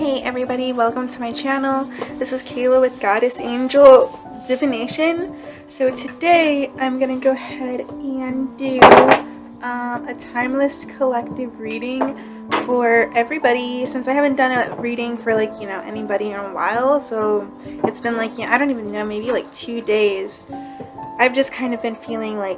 Hey everybody, welcome to my channel. This is Kayla with Goddess Angel Divination. So today I'm going to go ahead and do a timeless collective reading for everybody, since I haven't done a reading for anybody in a while. So it's been I don't even know, maybe 2 days. I've just kind of been feeling I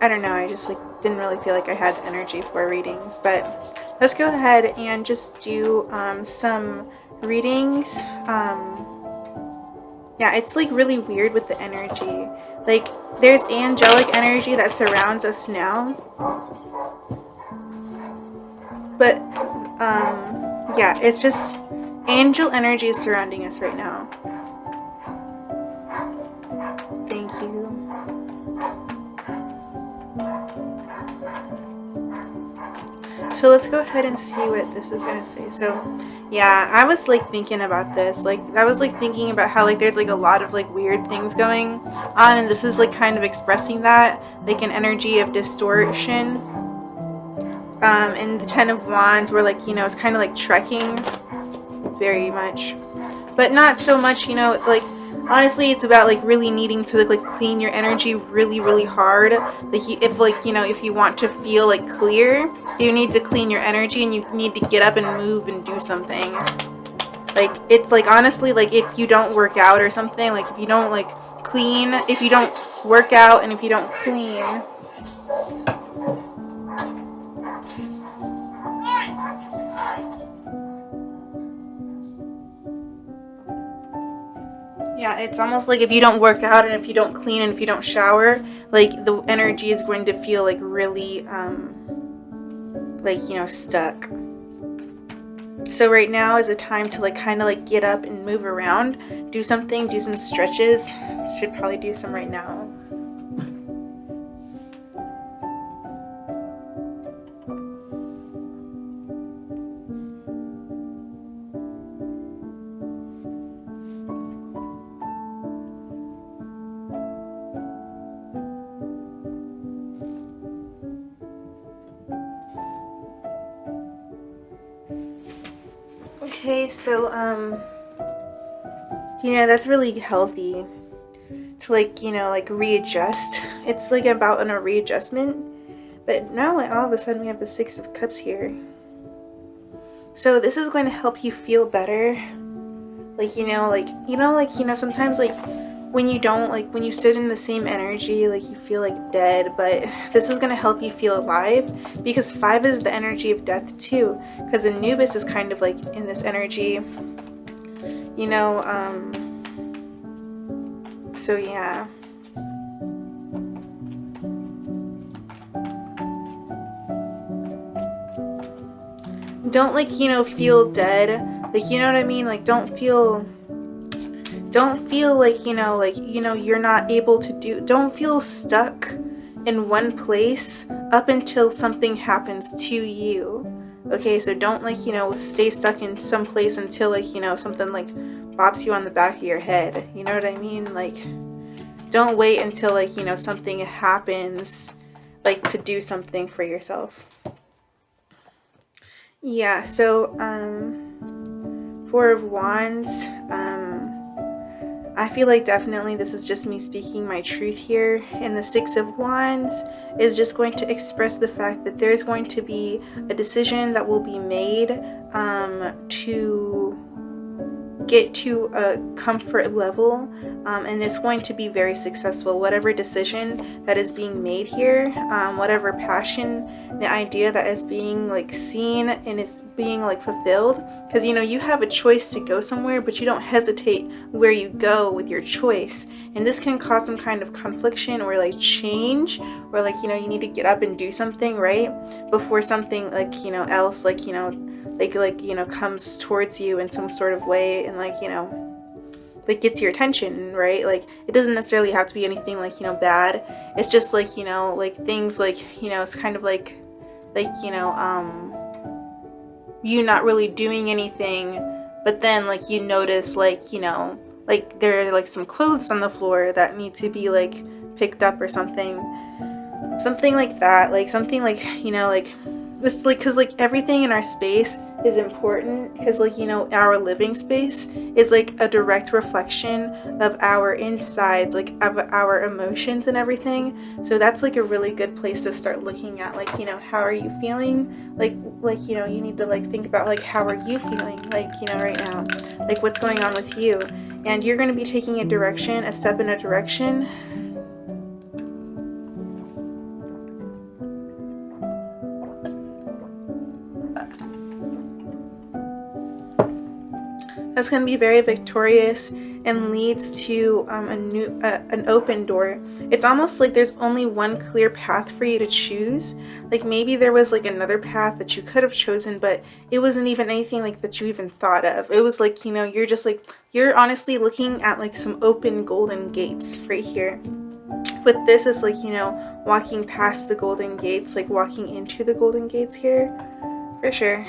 don't know, I just didn't really feel like I had the energy for readings, but let's go ahead and just do some readings. Yeah, it's really weird with the energy. There's angelic energy that surrounds us now, but yeah, it's just angel energy is surrounding us right now. Thank you. So let's go ahead and see what this is going to say. So yeah, I was thinking about this. I was thinking about how there's a lot of weird things going on, and this is kind of expressing that, an energy of distortion. And the Ten of Wands, where it's kind of trekking very much, but not so much, honestly, it's about really needing to clean your energy really hard. If you want to feel clear, you need to clean your energy, and you need to get up and move and do something. It's honestly, if you don't work out or something, if you don't clean, if you don't work out and if you don't clean, yeah, it's almost if you don't work out and if you don't clean and if you don't shower, the energy is going to feel really stuck. So right now is a time to kind of get up and move around, do something, do some stretches. Should probably do some right now. Okay, so that's really healthy to readjust. It's about a readjustment. But now all of a sudden we have the Six of Cups here. So this is going to help you feel better. Sometimes when you don't, when you sit in the same energy, you feel dead, but this is going to help you feel alive, because 5 is the energy of death too, because Anubis is kind of in this energy, so yeah. Don't feel dead, you know what I mean, don't feel you're not able to do, don't feel stuck in one place up until something happens to you. Okay, so don't stay stuck in some place until something bops you on the back of your head, you know what I mean? Don't wait until something happens to do something for yourself. Yeah, so 4 of Wands, I feel definitely this is just me speaking my truth here, and the 6 of Wands is just going to express the fact that there's going to be a decision that will be made to get to a comfort level, and it's going to be very successful, whatever decision that is being made here, whatever passion, the idea that is being seen and is being fulfilled, because you have a choice to go somewhere, but you don't hesitate where you go with your choice, and this can cause some kind of confliction or change, or you need to get up and do something right before something else comes towards you in some sort of way, and gets your attention, right? It doesn't necessarily have to be anything bad. It's just things it's kind of you not really doing anything, but then you notice there are some clothes on the floor that need to be picked up or something like that, something it's like, because like everything in our space is important, because like, you know, our living space is like a direct reflection of our insides, like of our emotions and everything. So that's like a really good place to start looking at, like, you know, how are you feeling, like, you know, you need to like think about like how are you feeling, like, you know, right now, like what's going on with you. And you're going to be taking a step in a direction. That's going to be very victorious and leads to an open door. It's almost like there's only one clear path for you to choose. Like maybe there was like another path that you could have chosen, but it wasn't even anything like that you even thought of. It was like, you know, you're just like, you're honestly looking at like some open golden gates right here. But this is like, you know, walking past the golden gates, like walking into the golden gates here, for sure.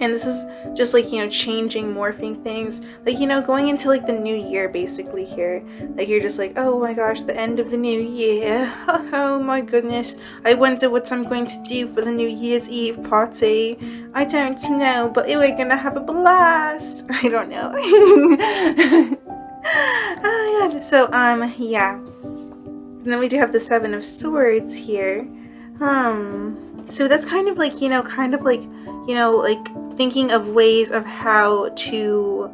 And this is just like, you know, changing, morphing things, like, you know, going into like the new year basically here. Like you're just like, oh my gosh, the end of the new year. Oh my goodness, I wonder what I'm going to do for the New Year's Eve party. I don't know, but we're gonna have a blast. I don't know. Oh my god. So yeah, and then we do have the Seven of Swords here. So that's kind of like, you know, like thinking of ways of how to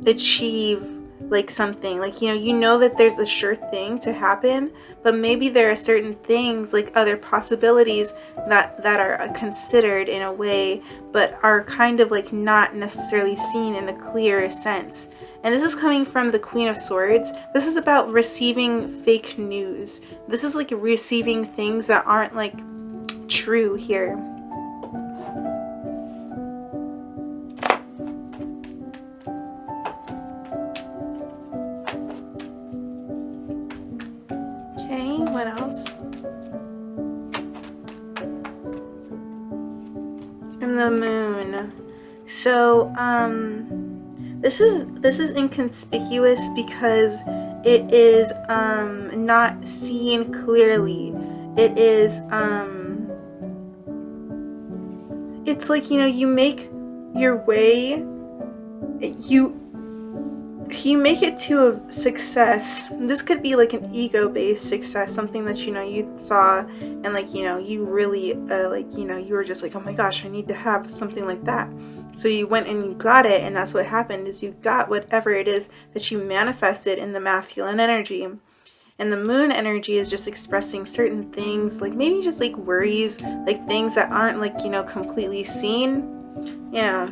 achieve like something, like, you know that there's a sure thing to happen, but maybe there are certain things, like other possibilities that are considered in a way, but are kind of like not necessarily seen in a clear sense. And this is coming from the Queen of Swords. This is about receiving fake news. This is like receiving things that aren't like true here. Okay, what else? And the Moon. So, this is inconspicuous because it is not seen clearly. It is it's like, you know, you make your way, you make it to a success. This could be like an ego-based success, something that, you know, you saw and like, you know, you really like, you know, you were just like, oh my gosh, I need to have something like that. So you went and you got it, and that's what happened, is you got whatever it is that you manifested in the masculine energy. And the Moon energy is just expressing certain things, like maybe just like worries, like things that aren't like, you know, completely seen, you know.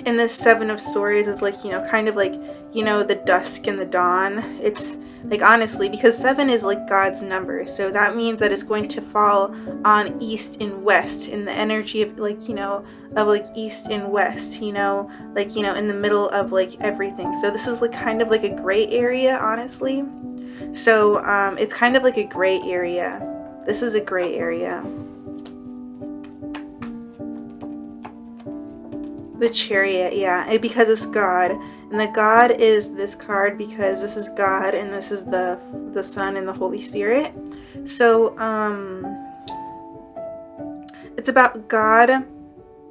And this Seven of Swords is like, you know, kind of like, you know, the dusk and the dawn. It's like, honestly, because 7 is like God's number, so that means that it's going to fall on east and west, in the energy of like, you know, of like east and west, you know, like, you know, in the middle of like everything. So this is like kind of like a gray area, honestly. So it's kind of like a gray area. This is a gray area. The Chariot, yeah, because it's God, and the God is this card because this is God, and this is the Son and the Holy Spirit. So it's about God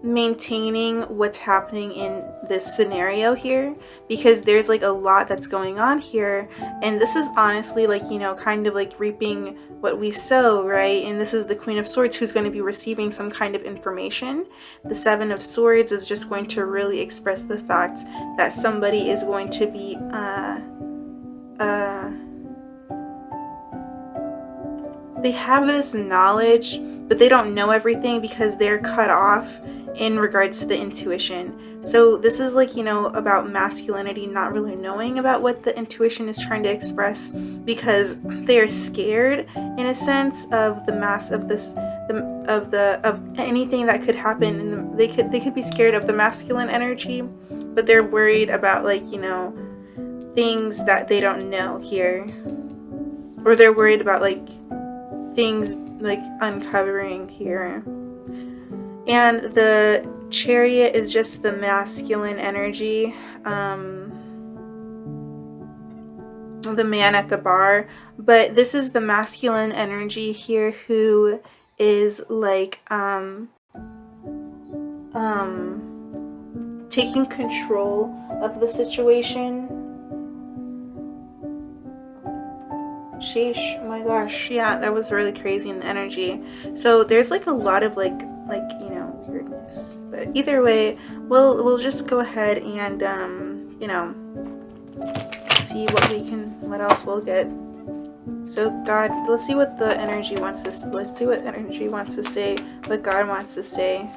maintaining what's happening in this scenario here, because there's like a lot that's going on here, and this is honestly like, you know, kind of like reaping what we sow, right? And this is the Queen of Swords who's going to be receiving some kind of information. The Seven of Swords is just going to really express the fact that somebody is going to be they have this knowledge, but they don't know everything because they're cut off in regards to the intuition. So this is like, you know, about masculinity not really knowing about what the intuition is trying to express, because they are scared in a sense of the mass of this, of anything that could happen, and they could be scared of the masculine energy, but they're worried about like, you know, things that they don't know here, or they're worried about like things like uncovering here. And the Chariot is just the masculine energy, the man at the bar, but this is the masculine energy here who is like taking control of the situation. Sheesh, oh my gosh, yeah, that was really crazy in the energy. So there's like a lot of like you know, weirdness, but either way, we'll just go ahead and you know, see what else we'll get. So God, let's see what the energy wants to, let's see what energy wants to say, what God wants to say.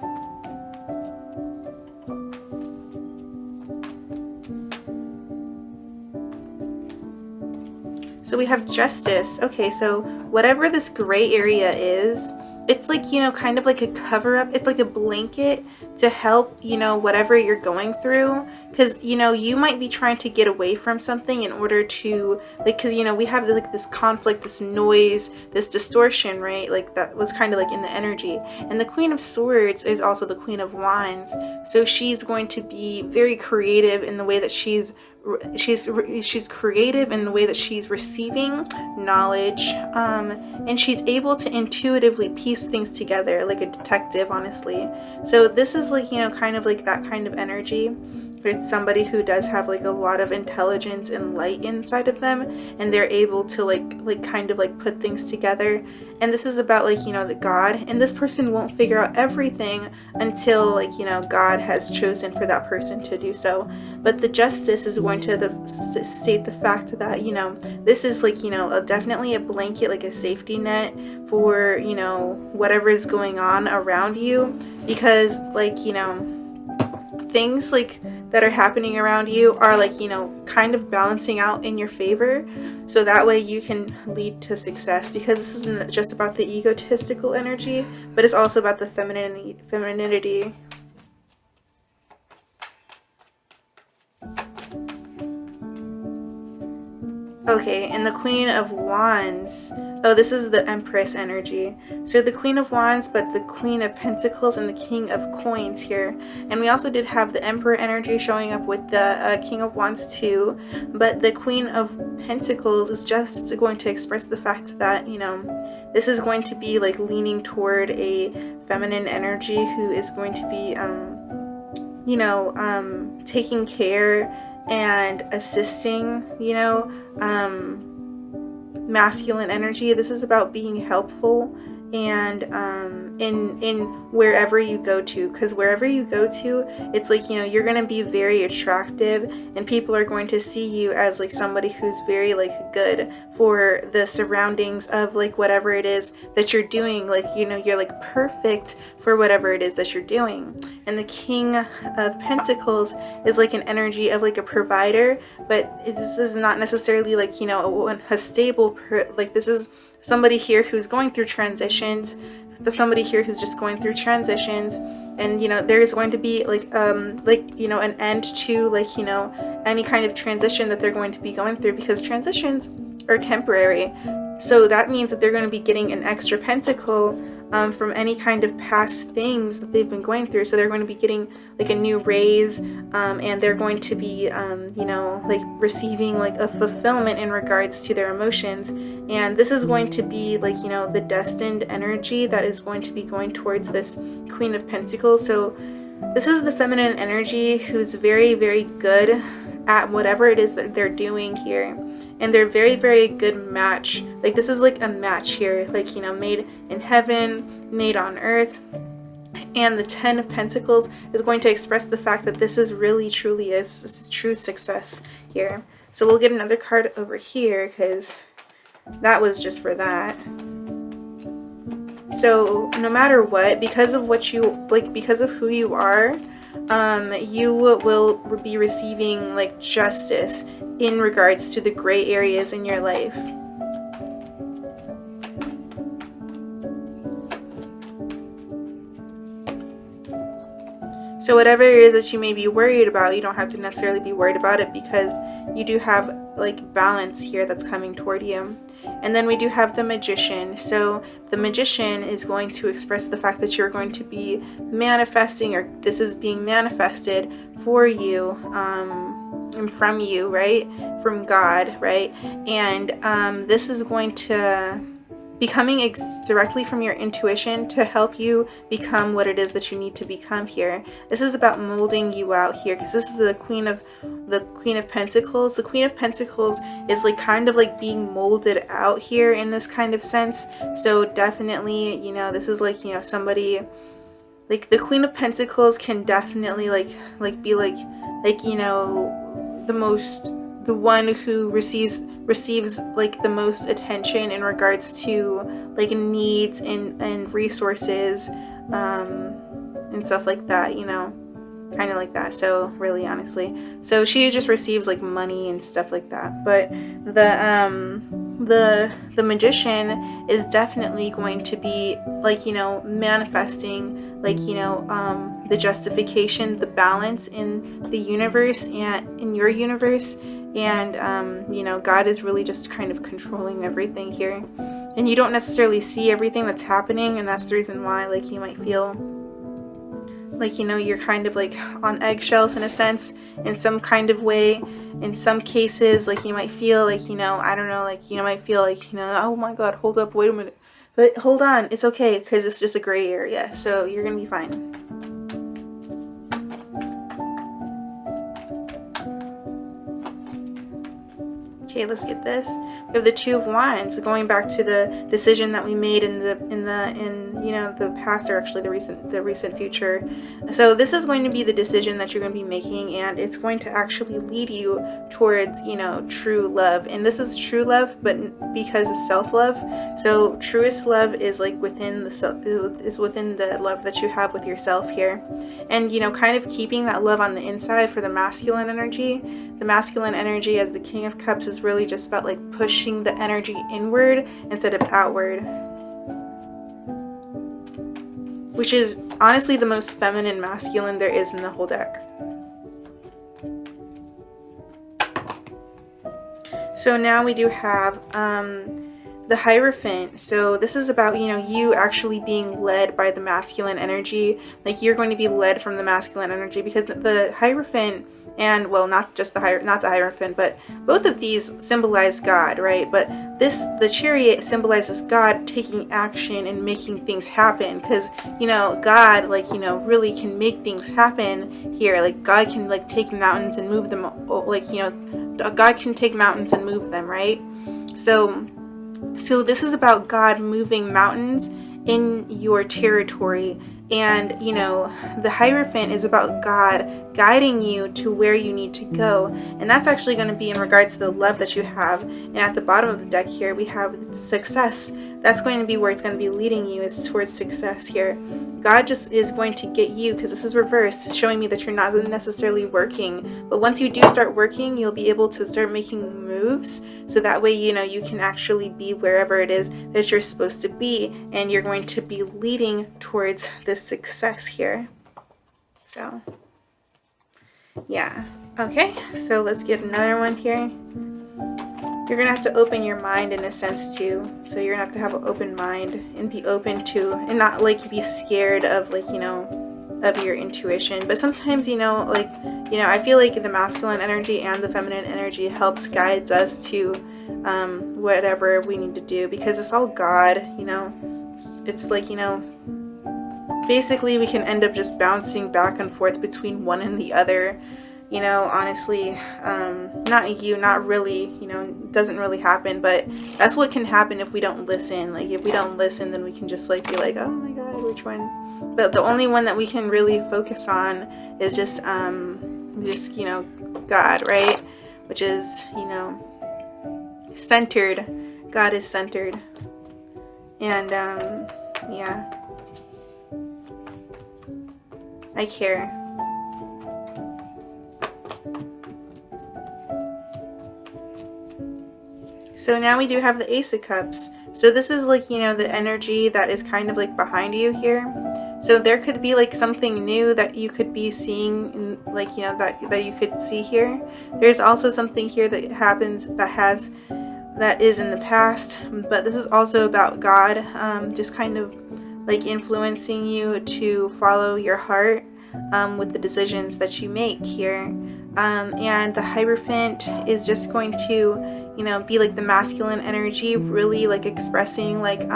So we have justice. Okay, so whatever this gray area is, it's like, you know, kind of like a cover up. It's like a blanket to help, you know, whatever you're going through. Because, you know, you might be trying to get away from something in order to, like, because, you know, we have like this conflict, this noise, this distortion, right? Like that was kind of like in the energy. And the Queen of Swords is also the Queen of Wands. So she's going to be very creative in the way that she's creative in the way that she's receiving knowledge, and she's able to intuitively piece things together like a detective, honestly. So this is like, you know, kind of like that kind of energy. It's somebody who does have like a lot of intelligence and light inside of them, and they're able to like kind of like put things together. And this is about like, you know, the God, and this person won't figure out everything until like, you know, God has chosen for that person to do so. But the justice is going to state the fact that, you know, this is like, you know, definitely a blanket, like a safety net for, you know, whatever is going on around you, because like, you know, things like that are happening around you are like, you know, kind of balancing out in your favor, so that way you can lead to success, because this isn't just about the egotistical energy, but it's also about the femininity. Okay, and the Queen of Wands. Oh, this is the Empress energy. So the Queen of Wands, but the Queen of Pentacles and the King of Coins here. And we also did have the Emperor energy showing up with the King of Wands too. But the Queen of Pentacles is just going to express the fact that, you know, this is going to be like leaning toward a feminine energy who is going to be, you know, taking care and assisting, you know, masculine energy. This is about being helpful and in wherever you go to, because wherever you go to, it's like, you know, you're going to be very attractive, and people are going to see you as like somebody who's very like good for the surroundings of like whatever it is that you're doing. Like, you know, you're like perfect for whatever it is that you're doing. And the King of Pentacles is like an energy of like a provider, but this is not necessarily like, you know, a stable like this is somebody here who's going through transitions. There's somebody here who's just going through transitions, and you know, there's going to be like you know, an end to like, you know, any kind of transition that they're going to be going through, because transitions are temporary. So that means that they're going to be getting an extra pentacle from any kind of past things that they've been going through. So they're going to be getting like a new raise, and they're going to be, you know, like receiving like a fulfillment in regards to their emotions. And this is going to be like, you know, the destined energy that is going to be going towards this Queen of Pentacles. So this is the feminine energy who's very, very good at whatever it is that they're doing here. And they're very, very good match. Like this is like a match here, like, you know, made in heaven, made on earth. And the 10 of Pentacles is going to express the fact that this is really truly a true success here. So we'll get another card over here, because that was just for that. So no matter what, because of what you like, because of who you are, you will be receiving like justice in regards to the gray areas in your life. So whatever it is that you may be worried about, you don't have to necessarily be worried about it, because you do have like balance here that's coming toward you. And then we do have the Magician. So the Magician is going to express the fact that you're going to be manifesting, or this is being manifested for you, and from you, right? From God, right? And this is going to becoming directly from your intuition to help you become what it is that you need to become here. This is about molding you out here, because this is the Queen of Pentacles. The Queen of Pentacles is like kind of like being molded out here in this kind of sense. So definitely, you know, this is like, you know, somebody like the Queen of Pentacles can definitely be you know, the one who receives like the most attention in regards to like needs and resources and stuff like that, you know, kind of like that. So really, honestly, so she just receives like money and stuff like that. But the Magician is definitely going to be like, you know, manifesting like, you know, the justification, the balance in the universe and in your universe. And you know, God is really just kind of controlling everything here, and you don't necessarily see everything that's happening, and that's the reason why like you might feel like, you know, you're kind of like on eggshells in a sense, in some kind of way. In some cases, like you might feel like, you know, I don't know, like, you know, might feel like, you know, oh my god, hold up, wait a minute, but hold on, it's okay, because it's just a gray area, so you're gonna be fine. Okay, let's get this. We have the Two of Wands, going back to the decision that we made in you know, the past, or actually the recent future. So this is going to be the decision that you're going to be making, and it's going to actually lead you towards, you know, true love. And this is true love, but because it's self-love. So truest love is like within the love that you have with yourself here, and you know, kind of keeping that love on the inside for the masculine energy. The masculine energy as the King of Cups is really just about like pushing the energy inward instead of outward, which is honestly the most feminine masculine there is in the whole deck. So now we do have the Hierophant. So this is about, you know, you actually being led by the masculine energy. Like you're going to be led from the masculine energy, because the Hierophant, and well, not the Hierophant, but both of these symbolize God, right? But the Chariot symbolizes God taking action and making things happen, because, you know, God, like, you know, really can make things happen here. Like God can like take mountains and move them, like, you know, God can take mountains and move them, right? So this is about God moving mountains in your territory. And, you know, the Hierophant is about God guiding you to where you need to go. And that's actually going to be in regards to the love that you have. And at the bottom of the deck here, we have success. That's going to be where it's going to be leading you, is towards success here. God just is going to get you, because this is reversed, showing me that you're not necessarily working. But once you do start working, you'll be able to start making moves. So that way, you know, you can actually be wherever it is that you're supposed to be. And you're going to be leading towards this success here. So, yeah. Okay, so let's get another one here. You're going to have to open your mind in a sense too. So you're going to have an open mind and be open to, and not like be scared of like, you know, of your intuition. But sometimes, you know, like, you know, I feel like the masculine energy and the feminine energy helps guides us to whatever we need to do, because it's all God, you know. It's like, you know, basically we can end up just bouncing back and forth between one and the other. You know, honestly, not really, you know, it doesn't really happen, but that's what can happen if we don't listen. Like, if we don't listen, then we can just, like, be like, oh my god, which one? But the only one that we can really focus on is just, you know, God, right? Which is, you know, centered. God is centered. And, yeah. I care. So now we do have the Ace of Cups. So this is like, you know, the energy that is kind of like behind you here. So there could be like something new that you could be seeing, in, like, you know, that you could see here. There's also something here that happens that is in the past, but this is also about God, just kind of like influencing you to follow your heart with the decisions that you make here. And the Hierophant is just going to, be like the masculine energy, really like expressing like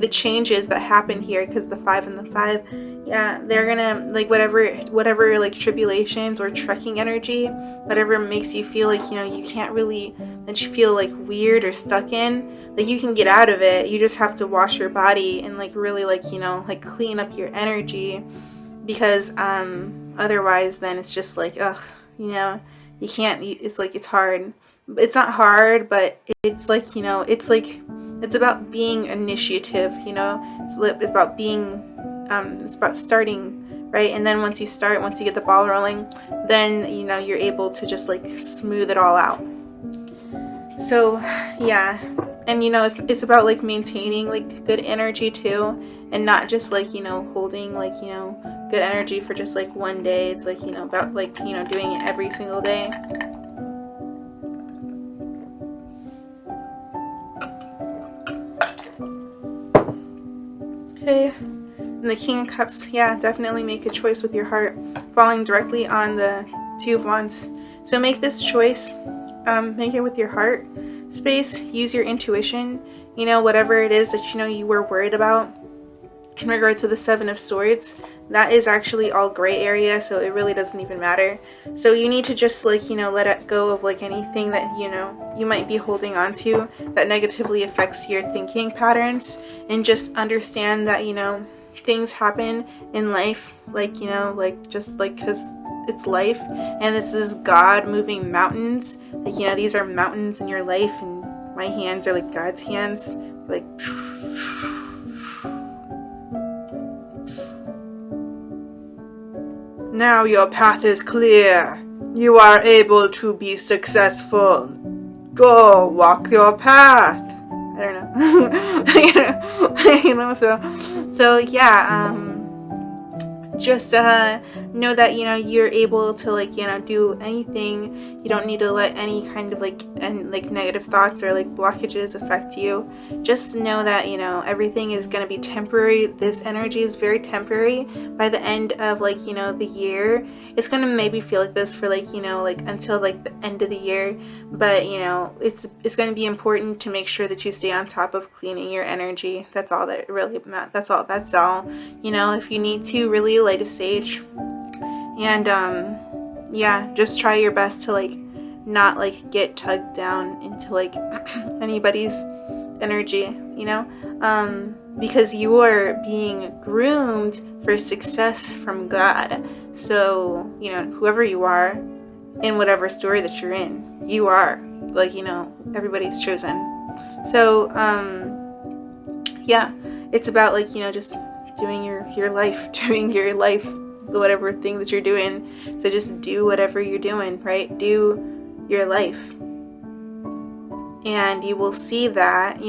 the changes that happen here, because the 5 and the 5, yeah, they're gonna like whatever like tribulations or trekking energy, whatever makes you feel like you can't really, that you feel like weird or stuck in, like you can get out of it. You just have to wash your body and like really like like clean up your energy, because otherwise then it's just like, ugh, you can't, it's like, it's hard. It's not hard, but it's like, it's about being initiative, it's about being, it's about starting, right? And then once you get the ball rolling, then you're able to just like smooth it all out. So yeah, and it's about like maintaining like good energy too, and not just like holding like good energy for just like one day. It's like about like doing it every single day. Okay, and the King of Cups, yeah, definitely make a choice with your heart, falling directly on the 2 of Wands. So make this choice, make it with your heart space. Use your intuition, whatever it is that you were worried about. In regards to the 7 of Swords, that is actually all gray area, so it really doesn't even matter. So you need to just like let it go of like anything that you might be holding on to that negatively affects your thinking patterns, and just understand that things happen in life, like like just like because it's life, and this is God moving mountains. Like these are mountains in your life, and my hands are like God's hands, like. Now your path is clear. You are able to be successful. Go walk your path. I don't know. So yeah, just know that you're able to like do anything. You don't need to let any kind of like negative thoughts or like blockages affect you. Just know that everything is going to be temporary. This energy is very temporary. By the end of like the year, it's going to maybe feel like this for like like until like the end of the year, but it's going to be important to make sure that you stay on top of cleaning your energy. That's all that really matters. That's all. If you need to, really light a sage, and yeah, just try your best to like not like get tugged down into like anybody's energy, because you are being groomed for success from God. So whoever you are, in whatever story that you're in, you are like everybody's chosen. So yeah, it's about like just doing your life, whatever thing that you're doing. So just do whatever you're doing, right? Do your life, and you will see that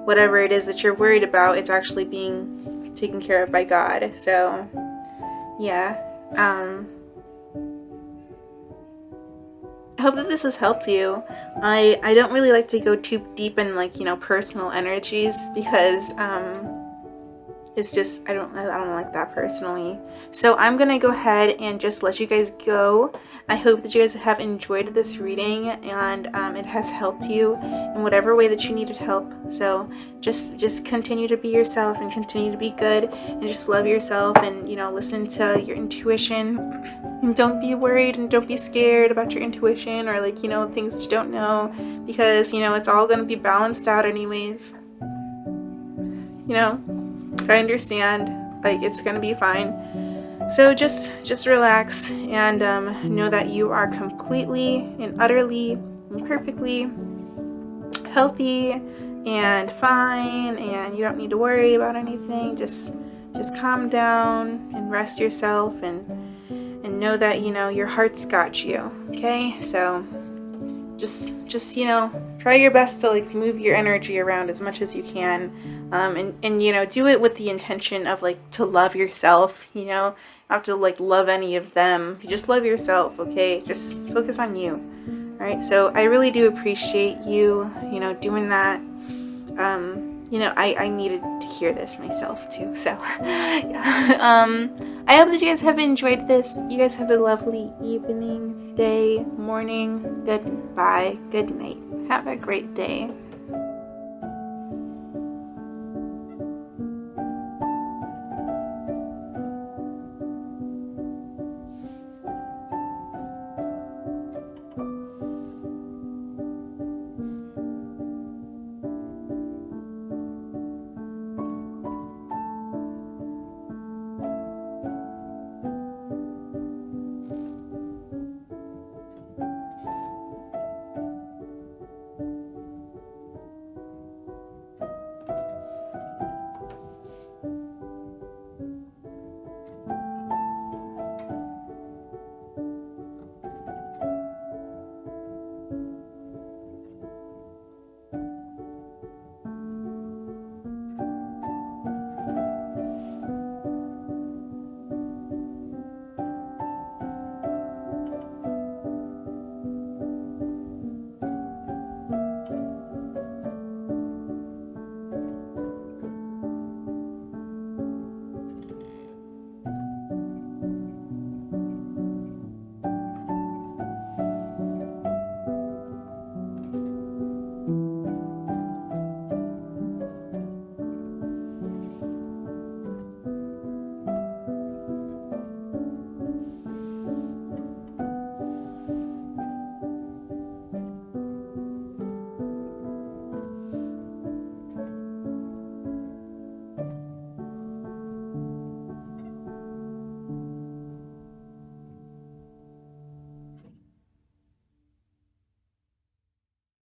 whatever it is that you're worried about, it's actually being taken care of by God. So yeah, I hope that this has helped you. I don't really like to go too deep in like personal energies, because it's just I don't like that personally. So I'm gonna go ahead and just let you guys go. I hope that you guys have enjoyed this reading, and it has helped you in whatever way that you needed help. So just continue to be yourself, and continue to be good, and just love yourself, and listen to your intuition, and don't be worried and don't be scared about your intuition or like things that you don't know, because it's all gonna be balanced out anyways. I understand, like it's gonna be fine. So just relax, and know that you are completely and utterly and perfectly healthy and fine, and you don't need to worry about anything. Just calm down and rest yourself, and know that your heart's got you. Okay, so just try your best to like move your energy around as much as you can, and do it with the intention of like to love yourself. Not have to like love any of them. You just love yourself. Okay, just focus on you. All right, so I really do appreciate you doing that. you know, I needed to hear this myself too. So yeah. I hope that you guys have enjoyed this. You guys have a lovely evening, day, morning, goodbye, good night. Have a great day.